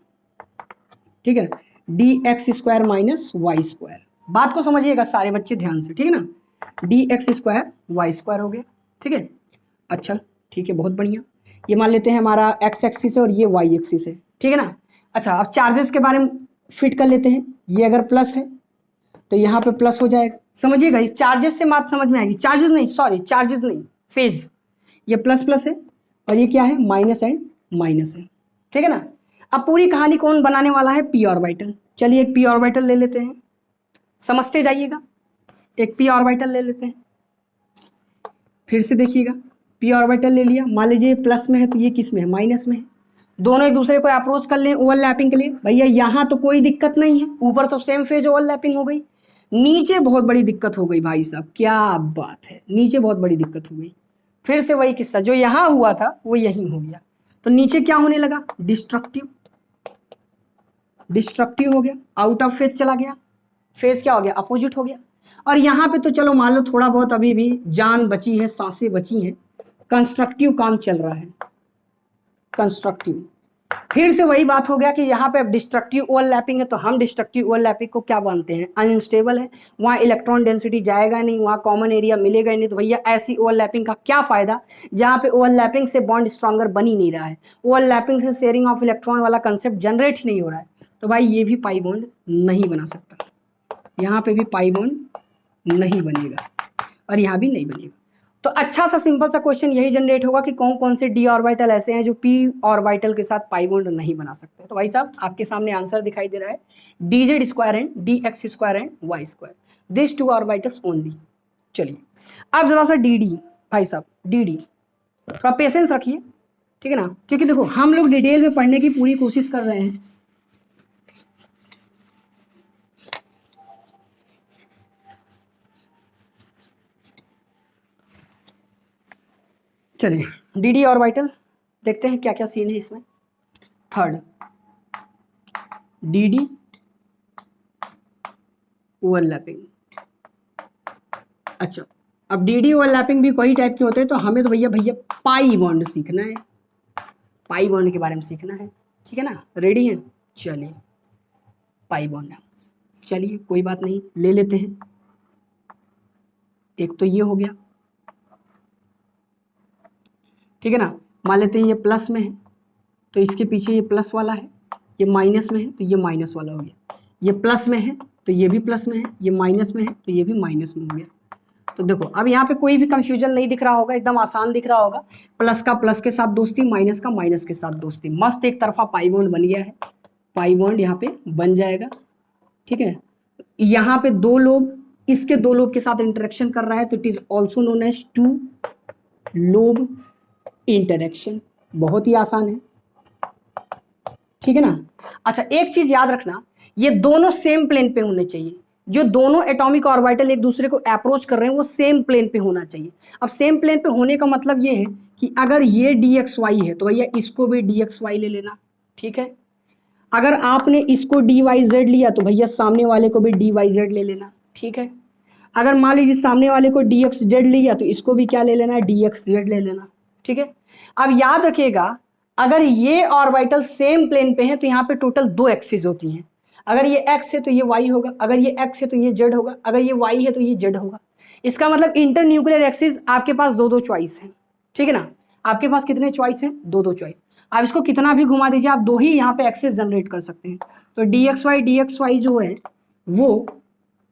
ठीक है, dx square minus Y square. बात को समझिएगा सारे बच्चे ध्यान से, ठीक है ना। dx स्क्वायर वाई स्क्वायर हो गया, ठीक है। अच्छा ठीक है, बहुत बढ़िया। ये मान लेते हैं हमारा x एक्सिस है और ये y एक्सिस है, ठीक है ना। अच्छा अब चार्जेस के बारे में फिट कर लेते हैं। ये अगर प्लस है तो यहाँ पे प्लस हो जाएगा, समझिएगा। ये चार्जेस से बात समझ में आएगी, चार्जेस नहीं, फेज। ये प्लस प्लस है और ये क्या है, माइनस एंड माइनस है, ठीक है ना। अब पूरी कहानी कौन बनाने वाला है, p ऑर्बिटल। चलिए एक p ऑर्बिटल ले लेते हैं, समझते जाइएगा। एक p ऑर्बिटल ले लेते हैं, फिर से देखिएगा, p ऑर्बिटल ले लिया। मान लीजिए प्लस में है तो ये किस में है, माइनस में है। दोनों एक दूसरे को अप्रोच कर लें ओवरलैपिंग के लिए। भैया यहाँ तो कोई दिक्कत नहीं है, ऊपर तो सेम फेज ओवरलैपिंग हो गई, नीचे बहुत बड़ी दिक्कत हो गई भाई साहब, क्या बात है, नीचे बहुत बड़ी दिक्कत हो गई। फिर से वही किस्सा, जो यहाँ हुआ था वो यहीं हो गया। तो नीचे क्या होने लगा, डिस्ट्रक्टिव हो गया, आउट ऑफ फेज चला गया, फेज क्या हो गया, अपोजिट हो गया। और यहाँ पे तो चलो मान लो थोड़ा बहुत अभी भी जान बची है, सांसें बची हैं, कंस्ट्रक्टिव काम चल रहा है, कंस्ट्रक्टिव। फिर से वही बात हो गया कि यहाँ पे अब डिस्ट्रक्टिव ओवरलैपिंग है, तो हम डिस्ट्रक्टिव ओवरलैपिंग को क्या मानते हैं, अनस्टेबल है, वहाँ इलेक्ट्रॉन डेंसिटी जाएगा नहीं, वहाँ कॉमन एरिया मिलेगा ही नहीं। तो भैया ऐसी ओवरलैपिंग का क्या फायदा जहाँ पे ओवरलैपिंग से बॉन्ड स्ट्रॉन्गर बन ही नहीं रहा है, ओवरलैपिंग से शेयरिंग ऑफ इलेक्ट्रॉन वाला कंसेप्ट जनरेट ही नहीं हो रहा है। तो भाई ये भी पाई बॉन्ड नहीं बना सकता, यहाँ पे भी पाई बॉन्ड नहीं बनेगा और यहाँ भी नहीं बनेगा। तो अच्छा सा सिंपल सा क्वेश्चन यही जनरेट होगा कि कौन कौन से डी ऑर्बिटल ऐसे हैं जो p ऑर्बिटल के साथ पाई बॉन्ड नहीं बना सकते। तो भाई साहब आपके सामने आंसर दिखाई दे रहा है, dz square and dx square and y square, this two orbitals only. चलिए अब जरा सा dd, भाई साहब dd थोड़ा पेशेंस रखिए, ठीक है ना, क्योंकि देखो हम लोग डिटेल में पढ़ने की पूरी कोशिश कर रहे हैं। चलिए dd ऑर्बिटल देखते हैं क्या क्या सीन है इसमें। Third dd overlapping. अच्छा अब dd ओवरलैपिंग भी कई टाइप के होते हैं, तो हमें तो भैया पाई बॉन्ड सीखना है, पाई बॉन्ड के बारे में सीखना है, ठीक है ना। रेडी हैं, चलिए पाई बॉन्ड, चलिए कोई बात नहीं, ले लेते हैं। एक तो ये हो गया, ठीक है ना। मान लेते हैं ये प्लस में है तो इसके पीछे ये प्लस वाला है, ये माइनस में है तो ये माइनस वाला हो गया, ये प्लस में है तो ये भी प्लस में है, ये माइनस में है तो ये भी माइनस में हो गया। तो देखो अब यहाँ पे कोई भी कंफ्यूजन नहीं दिख रहा होगा, एकदम आसान दिख रहा होगा। प्लस का प्लस के साथ दोस्ती, माइनस का माइनस के साथ दोस्ती, मस्त एक तरफा पाई बॉन्ड बन गया है, पाई बॉन्ड यहाँ पे बन जाएगा, ठीक है। यहाँ पे दो लोब इसके दो लोब के साथ इंटरेक्शन कर रहा है, तो it is also known as two lobe interaction, बहुत ही आसान है, ठीक है ना। अच्छा एक चीज याद रखना, ये दोनों सेम प्लेन पे होने चाहिए, जो दोनों एटॉमिक ऑर्बिटल एक दूसरे को अप्रोच कर रहे हैं वो सेम प्लेन पे होना चाहिए। अब सेम प्लेन पे होने का मतलब ये है कि अगर ये dxy है तो भैया इसको भी dxy ले लेना, ठीक है। अगर आपने इसको dyz लिया तो भैया सामने वाले को भी dyz ले लेना, ठीक है। अगर मान लीजिए सामने वाले को dxz लिया तो इसको भी क्या ले लेना है, dxz ले लेना, ठीक है। अब याद रखिएगा अगर ये ऑर्बिटल सेम प्लेन पे है तो यहाँ पे टोटल दो एक्सिस होती हैं, अगर ये x है तो ये y होगा, अगर ये x है तो ये z होगा, अगर ये y है तो ये z होगा। इसका मतलब इंटर न्यूक्लियर एक्सिस आपके पास दो दो चॉइस है, ठीक है ना। आपके पास कितने चॉइस हैं, दो दो चॉइस। आप इसको कितना भी घुमा दीजिए, आप दो ही यहाँ पे एक्सिस जनरेट कर सकते हैं। तो dxy जो है वो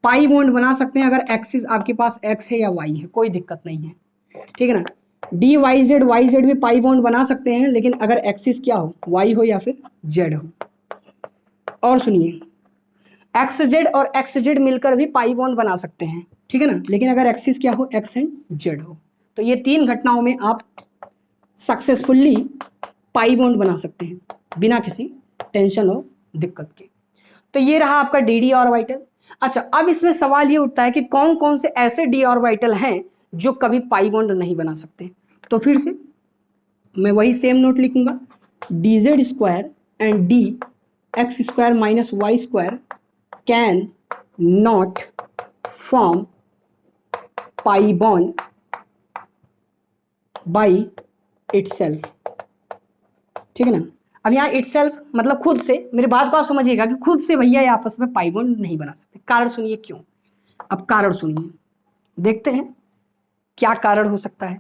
पाई बॉन्ड बना सकते हैं अगर एक्सिस आपके पास x है या y है, कोई दिक्कत नहीं है, ठीक है ना। dyz भी पाई बॉन्ड बना सकते हैं, लेकिन अगर एक्सिस क्या हो, y हो या फिर z हो। और सुनिए xz और xz मिलकर भी पाई बॉन्ड बना सकते हैं, ठीक है ना, लेकिन अगर एक्सिस क्या हो, x एंड z हो। तो ये तीन घटनाओं में आप सक्सेसफुली पाई बॉन्ड बना सकते हैं बिना किसी टेंशन और दिक्कत के। तो ये रहा आपका dd ऑर्बिटल। अच्छा अब इसमें सवाल ये उठता है कि कौन कौन से ऐसे d ऑर्बिटल हैं जो कभी पाई बॉन्ड नहीं बना सकते। तो फिर से मैं वही सेम नोट लिखूंगा, dz square and d x square minus Y square can not form pi bond by itself. ठीक है ना। अब यहाँ इटसेल्फ मतलब खुद से, मेरी बात को आप समझिएगा कि खुद से भैया ये आपस में पाई बॉन्ड नहीं बना सकते। कारण सुनिए क्यों। अब कारण सुनिए, देखते हैं क्या कारण हो सकता है।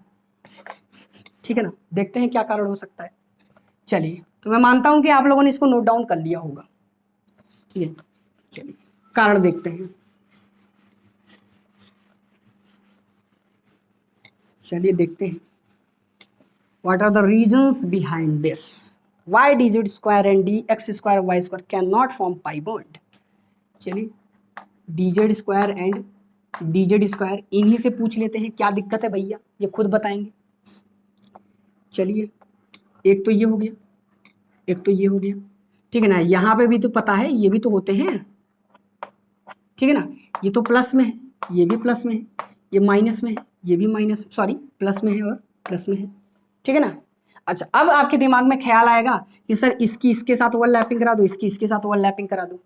ठीक है ना, देखते हैं क्या कारण हो सकता है। चलिए, तो मैं मानता हूं कि आप लोगों ने इसको नोट डाउन कर लिया होगा। ठीक है, चलिए कारण देखते हैं। चलिए देखते हैं what are the reasons behind this, why D Z square and D x square Y square can not form pi bond. चलिए, D Z square and D Z square इन्हीं से पूछ लेते हैं क्या दिक्कत है भैया, ये खुद बताएंगे। चलिए, एक तो ये हो गया, एक तो ये हो गया। ठीक है ना, यहाँ पे भी तो पता है ये भी तो होते हैं। ठीक है ना, ये तो प्लस में है, ये भी प्लस में है, ये माइनस में है, ये भी माइनस सॉरी प्लस में है और प्लस में है। ठीक है ना। अच्छा, अब आपके दिमाग में ख्याल आएगा कि सर इसकी इसके साथ ओवरलैपिंग करा दो, इसकी इसके साथ ओवरलैपिंग करा दो।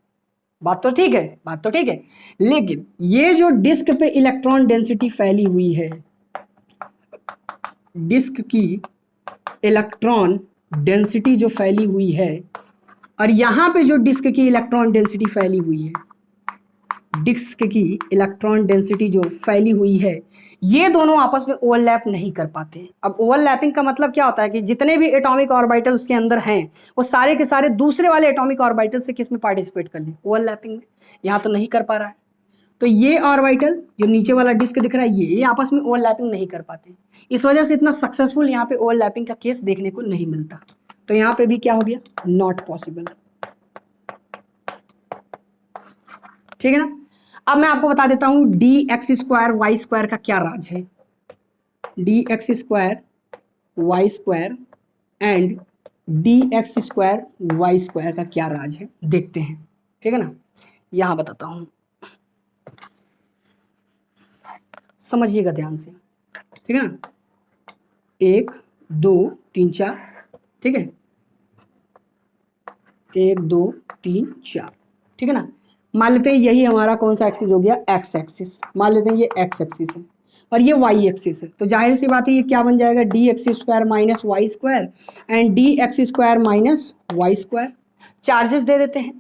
बात तो ठीक है, बात तो ठीक है, लेकिन ये जो डिस्क पे इलेक्ट्रॉन डेंसिटी फैली हुई है, डिस्क की इलेक्ट्रॉन डेंसिटी जो फैली हुई है, और यहाँ पे जो डिस्क की इलेक्ट्रॉन डेंसिटी फैली हुई है, डिस्क की इलेक्ट्रॉन डेंसिटी जो फैली हुई है, ये दोनों आपस में ओवरलैप नहीं कर पाते। अब ओवरलैपिंग का मतलब क्या होता है कि जितने भी एटॉमिक ऑर्बिटल उसके अंदर हैं वो सारे के सारे दूसरे वाले एटॉमिक ऑर्बिटल से किस में पार्टिसिपेट कर लें, ओवरलैपिंग में। यहाँ तो नहीं कर पा रहा है, तो ये ऑर्बिटल जो नीचे वाला डिस्क दिख रहा है ये आपस में ओवरलैपिंग नहीं कर पाते। इस वजह से इतना सक्सेसफुल यहाँ पे ओवरलैपिंग का केस देखने को नहीं मिलता। तो यहाँ पे भी क्या हो गया, नॉट पॉसिबल। ठीक है ना। अब मैं आपको बता देता हूं d x square Y square का क्या राज है। D x square Y square and D x square Y square का क्या राज है, देखते हैं। ठीक है ना, यहां बताता हूं, समझिएगा ध्यान से। ठीक है ना, 1 2 3 4। ठीक है, 1 2 3 4। ठीक है ना। मान लेते हैं यही हमारा कौन सा एक्सिस हो गया, एक्स एक्सिस। मान लेते हैं ये एक्स एक्सिस है और ये वाई एक्सिस है, तो जाहिर सी बात है ये क्या बन जाएगा, D x square minus Y square and D x square minus Y square. Charges दे देते हैं,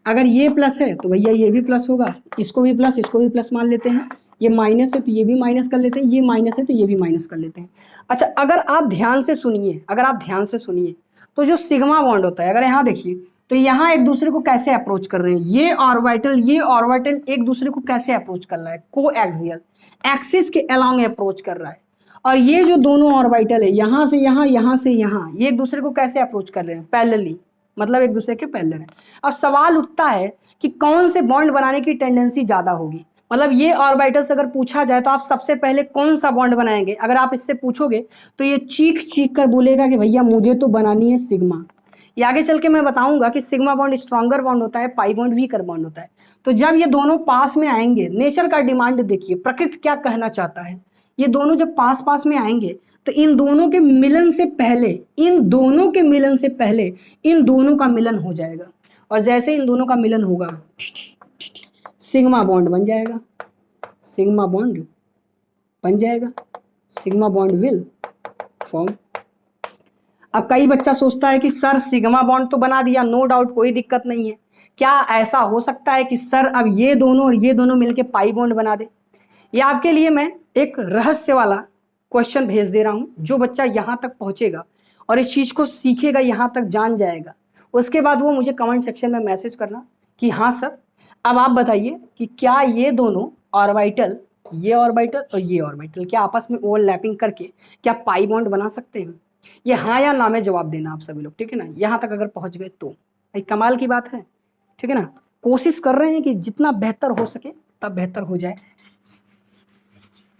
अगर ये प्लस है तो भैया ये भी प्लस होगा, इसको भी प्लस इसको भी प्लस मान लेते हैं, ये माइनस है तो ये भी माइनस कर लेते हैं, ये माइनस है तो ये भी माइनस कर लेते हैं। अच्छा, अगर आप ध्यान से सुनिए, अगर आप ध्यान से सुनिए, तो जो सिग्मा बॉन्ड होता है, अगर यहाँ देखिए तो यहाँ एक दूसरे को कैसे अप्रोच कर रहे हैं, ये ऑर्बिटल एक दूसरे को कैसे अप्रोच कर रहा है, को एक्सियल एक्सिस के अलोंग अप्रोच कर रहा है। और ये जो दोनों ऑर्बिटल है, यहाँ से यहाँ, यहाँ से यहाँ, ये एक दूसरे को कैसे अप्रोच कर रहे हैं, पैरेलली, मतलब एक दूसरे के पैरेलल है। अब सवाल उठता है कि कौन से बॉन्ड बनाने की टेंडेंसी ज्यादा होगी, मतलब ये ऑर्बिटल्स अगर पूछा जाए तो आप सबसे पहले कौन सा बॉन्ड बनाएंगे। अगर आप इससे पूछोगे तो ये चीख चीख कर बोलेगा कि भैया मुझे तो बनानी है सिग्मा। ये आगे चल के मैं बताऊंगा कि सिग्मा बॉन्ड स्ट्रॉन्गर बॉन्ड होता है, पाई बॉन्ड वीकर बॉन्ड होता है। तो जब ये दोनों पास में आएंगे, नेचर का डिमांड देखिए, प्रकृति क्या कहना चाहता है, ये दोनों जब पास पास में आएंगे तो इन दोनों के मिलन से पहले, इन दोनों का मिलन हो जाएगा, और जैसे इन दोनों का मिलन होगा सिग्मा बॉन्ड बन जाएगा, सिग्मा बॉन्ड बन जाएगा, सिग्मा बॉन्ड विल फॉर्म। अब कई बच्चा सोचता है कि सर सिग्मा बॉन्ड तो बना दिया, नो डाउट, कोई दिक्कत नहीं है, क्या ऐसा हो सकता है कि सर अब ये दोनों और ये दोनों मिलके पाई बॉन्ड बना दे। ये आपके लिए मैं एक रहस्य वाला क्वेश्चन भेज दे रहा हूं, जो बच्चा यहाँ तक पहुंचेगा और इस चीज को सीखेगा, यहाँ तक जान जाएगा, उसके बाद वो मुझे कमेंट सेक्शन में मैसेज करना कि हाँ सर अब आप बताइए कि क्या ये दोनों ऑर्बिटल, ये ऑर्बिटल और ये ऑर्बिटल, क्या आपस में ओवरलैपिंग करके क्या पाई बॉन्ड बना सकते हैं। ये हाँ या ना में जवाब देना आप सभी लोग, ठीक है ना। यहाँ तक अगर पहुंच गए तो एक कमाल की बात है, ठीक है ना। कोशिश कर रहे हैं कि जितना बेहतर हो सके तब बेहतर हो जाए,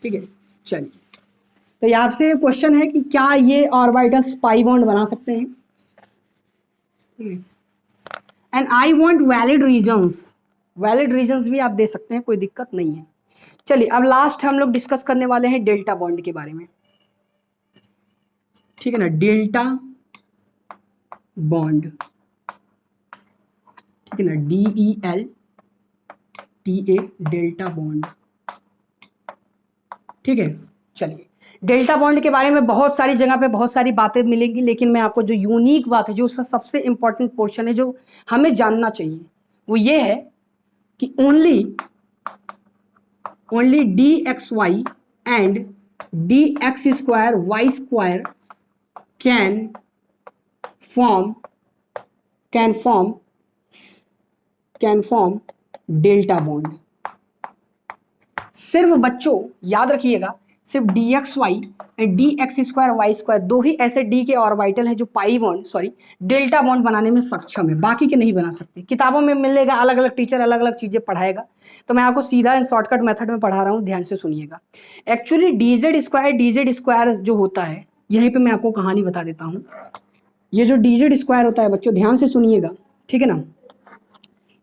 ठीक है। चलिए, तो यहाँ से क्वेश्चन है कि क्या ये ऑर्बिटल्स पाई बॉन्ड बना सकते हैं, and I want valid reasons. Valid reasons भी आप दे सकते हैं, कोई दिक्कत नहीं है। चलिए, अब लास्ट हम लोग डिस्कस करने वाले हैं डेल्टा बॉन्ड के बारे में, ठीक है ना। डेल्टा बॉन्ड, ठीक है ना, DELTA डेल्टा बॉन्ड। ठीक है, चलिए डेल्टा बॉन्ड के बारे में बहुत सारी जगह पे बहुत सारी बातें मिलेंगी, लेकिन मैं आपको जो यूनिक बात है, जो उसका सबसे इंपॉर्टेंट पोर्शन है जो हमें जानना चाहिए, वो ये है कि only DXY and DX square Y square can form delta bond. सिर्फ बच्चों याद रखिएगा, सिर्फ DXY and DX square Y square दो ही ऐसे D के ऑर्बिटल हैं जो डेल्टा बॉन्ड बनाने में सक्षम है, बाकी के नहीं बना सकते। किताबों में मिलेगा, अलग अलग टीचर अलग अलग चीजें पढ़ाएगा, तो मैं आपको सीधा शॉर्टकट मेथड में पढ़ा रहा हूँ, ध्यान से सुनिएगा। एक्चुअली DZ स्क्वायर जो होता है, यहीं पे मैं आपको कहानी बता देता हूँ। ये जो DZ स्क्वायर होता है बच्चों, ध्यान से सुनिएगा, ठीक है ना,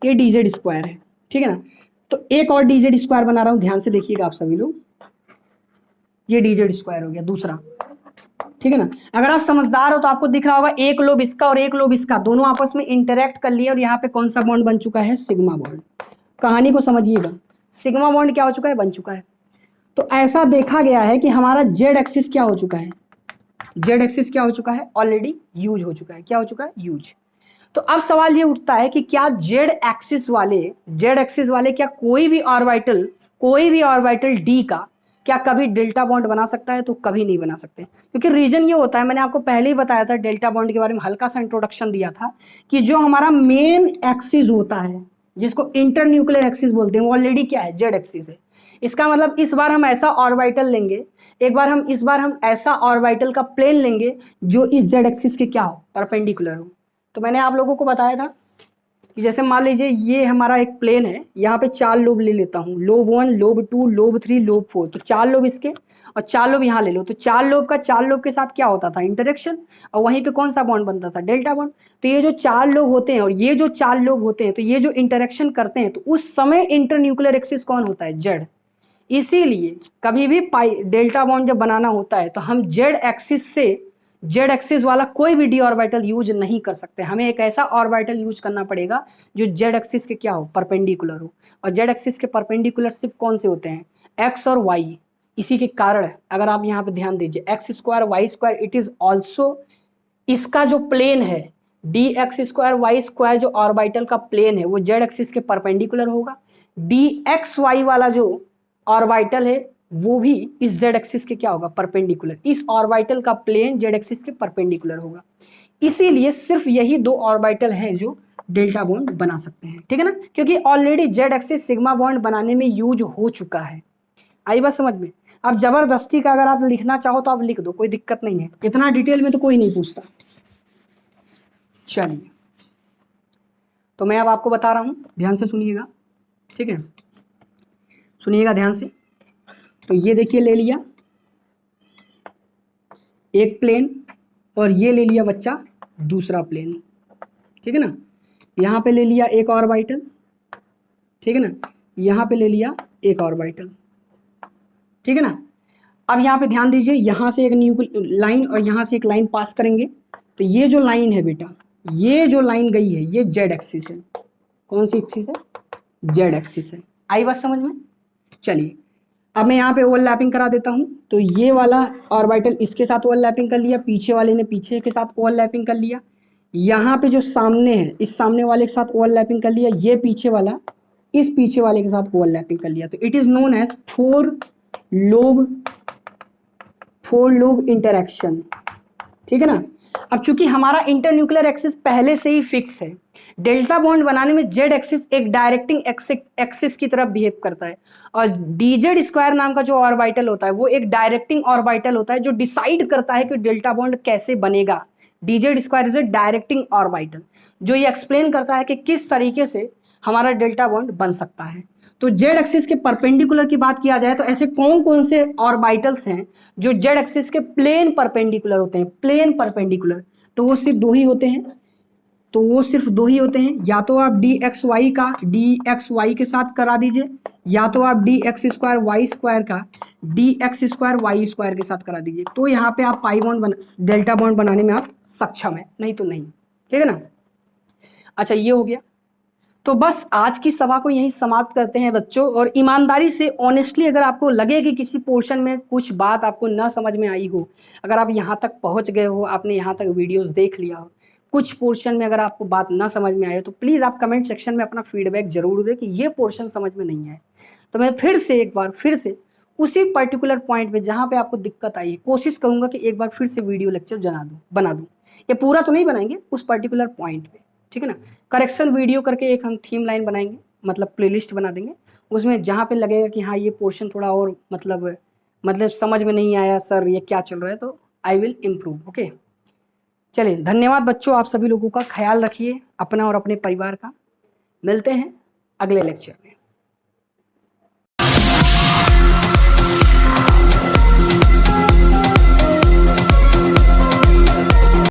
ये DZ स्क्वायर है, ठीक है ना। तो एक और DZ स्क्वायर बना रहा हूं, ध्यान से देखिएगा आप सभी लोग, ये DZ स्क्वायर हो गया दूसरा, ठीक है ना। अगर आप समझदार हो तो आपको दिख रहा होगा एक लोब इसका और एक लोब इसका, दोनों आपस में इंटरेक्ट कर लिए और यहाँ पे कौन सा बॉन्ड बन चुका है, सिग्मा बॉन्ड। कहानी को समझिएगा, सिग्मा बॉन्ड क्या हो चुका है, बन चुका है। तो ऐसा देखा गया है कि हमारा जेड एक्सिस क्या हो चुका है, जेड एक्सिस क्या हो चुका है, ऑलरेडी यूज हो चुका है। क्या हो चुका है, यूज। तो अब सवाल ये उठता है कि क्या जेड एक्सिस वाले क्या कोई भी ऑर्बिटल डी का क्या कभी डेल्टा बॉन्ड बना सकता है, तो कभी नहीं बना सकते। क्योंकि रीजन ये होता है, मैंने आपको पहले ही बताया था, डेल्टा बॉन्ड के बारे में हल्का सा इंट्रोडक्शन दिया था, कि जो हमारा मेन एक्सिस होता है जिसको इंटरन्यूक्लियर एक्सिस बोलते हैं, वो ऑलरेडी क्या है, जेड एक्सिस है। इसका मतलब इस बार हम ऐसा ऑर्बिटल लेंगे, इस बार हम ऐसा ऑर्बिटल का प्लेन लेंगे जो इस जेड एक्सिस के क्या हो, परपेंडिकुलर हो। तो मैंने आप लोगों को बताया था कि जैसे मान लीजिए ये हमारा एक प्लेन है, यहाँ पे 4 लोब ले लेता हूँ, लोब 1, लोब 2, लोब 3, लोब 4, तो 4 लोब इसके और 4 लोब यहाँ ले लो, तो 4 लोब के साथ क्या होता था, इंटरेक्शन, और वहीं पे कौन सा बॉन्ड बनता था, डेल्टा बॉन्ड। तो ये जो 4 लोब होते हैं और ये जो 4 लोब होते हैं, तो ये जो इंटरेक्शन करते हैं, तो उस समय इंटरन्यूक्लियर एक्सिस कौन होता है, जेड। इसीलिए कभी भी डेल्टा बॉन्ड जब बनाना होता है तो हम जेड एक्सिस वाला कोई भी डी ऑर्बिटल यूज नहीं कर सकते। हमें एक ऐसा ऑर्बिटल यूज करना पड़ेगा जो जेड एक्सिस के क्या हो, परपेंडिकुलर हो। और जेड एक्सिस के परपेंडिकुलर सिर्फ कौन से होते हैं, एक्स और वाई। इसी के कारण अगर आप यहाँ पे ध्यान दीजिए, x square Y square, it is also, इसका जो प्लेन है d x square Y square, जो ऑर्बिटल का प्लेन है वो जेड एक्सिस के परपेंडिकुलर होगा। डी एक्स वाई वाला जो ऑर्बिटल है वो भी इस जेड एक्सिस के क्या होगा, परपेंडिकुलर। इस ऑर्बिटल का प्लेन जेड एक्सिस के परपेंडिकुलर होगा। इसीलिए सिर्फ यही दो ऑर्बिटल हैं जो डेल्टा बॉन्ड बना सकते हैं, ठीक है ना, क्योंकि already Z axis sigma bond बनाने में यूज हो चुका है। आई बात समझ में। अब जबरदस्ती का अगर आप लिखना चाहो तो आप लिख दो, कोई दिक्कत नहीं है, इतना डिटेल में तो कोई नहीं पूछता। चलिए, तो मैं अब आपको बता रहा हूं, ध्यान से सुनिएगा, ठीक है, सुनिएगा ध्यान से। तो ये देखिए, ले लिया एक प्लेन और ये ले लिया बच्चा दूसरा प्लेन, ठीक है ना। यहाँ पे ले लिया एक ऑर्बिटल, ठीक है ना, यहाँ पे ले लिया एक ऑर्बिटल, ठीक है ना। अब यहाँ पे ध्यान दीजिए, यहाँ से एक लाइन और यहाँ से एक लाइन पास करेंगे, तो ये जो लाइन है बेटा, ये जो लाइन गई है ये जेड एक्सिस है। कौन सी एक्सिस है, जेड एक्सिस है। आई बात समझ में। चलिए, अब मैं यहाँ पे ओवरलैपिंग करा देता हूँ। तो ये वाला ऑर्बिटल इसके साथ ओवरलैपिंग कर लिया, पीछे वाले ने पीछे के साथ ओवरलैपिंग कर लिया, यहाँ पे जो सामने है इस सामने वाले के साथ ओवरलैपिंग कर लिया, ये पीछे वाला इस पीछे वाले के साथ ओवरलैपिंग कर लिया। तो it is known as four lobe interaction, ठीक है ना। अब चूंकि हमारा इंटरन्यूक्लियर एक्सिस पहले से ही फिक्स है, डेल्टा बॉन्ड बनाने में जेड एक्सिस एक डायरेक्टिंग एक्सिस की तरफ बिहेव करता है, और डीजेड स्क्वायर नाम का जो ऑर्बिटल होता है वो एक डायरेक्टिंग ऑर्बिटल होता है जो डिसाइड करता है कि डेल्टा बॉन्ड कैसे बनेगा। DZ square is a directing orbital जो ये एक्सप्लेन करता है कि किस तरीके से हमारा डेल्टा बॉन्ड बन सकता है। तो जेड एक्सिस के परपेंडिकुलर की बात किया जाए तो ऐसे कौन कौन से ऑर्बिटल्स हैं जो जेड एक्सिस के प्लेन परपेंडिकुलर होते हैं, प्लेन परपेंडिकुलर, तो वो सिर्फ दो ही होते हैं, या तो आप डी एक्स वाई के साथ करा दीजिए, या तो आप D x square Y square का D x square Y square के साथ करा दीजिए। तो यहाँ पे आप डेल्टा बॉन्ड बनाने में आप सक्षम है, नहीं तो नहीं, ठीक है ना। अच्छा, ये हो गया। तो बस आज की सभा को यहीं समाप्त करते हैं बच्चों। और ईमानदारी से ऑनेस्टली अगर आपको लगे कि किसी पोर्शन में कुछ बात आपको ना समझ में आई हो, अगर आप यहाँ तक पहुँच गए हो, आपने यहाँ तक वीडियोस देख लिया हो, कुछ पोर्शन में अगर आपको बात ना समझ में आए तो प्लीज़ आप कमेंट सेक्शन में अपना फीडबैक जरूर दें कि ये पोर्शन समझ में नहीं आए। तो मैं फिर से उसी पर्टिकुलर पॉइंट पे जहाँ पे आपको दिक्कत आई है कोशिश करूँगा कि एक बार फिर से वीडियो लेक्चर बना दूँ। ये पूरा तो नहीं बनाएंगे, उस पर्टिकुलर पॉइंट पे, ठीक है ना। करेक्शन वीडियो करके एक हम थीम लाइन बनाएंगे, मतलब प्लेलिस्ट बना देंगे। उसमें जहाँ पे लगेगा कि हाँ ये पोर्शन थोड़ा और मतलब समझ में नहीं आया सर, ये क्या चल रहा है, तो आई विल इम्प्रूव। ओके, चलिए धन्यवाद बच्चों, आप सभी लोगों का ख्याल रखिए अपना और अपने परिवार का। मिलते हैं अगले लेक्चर में।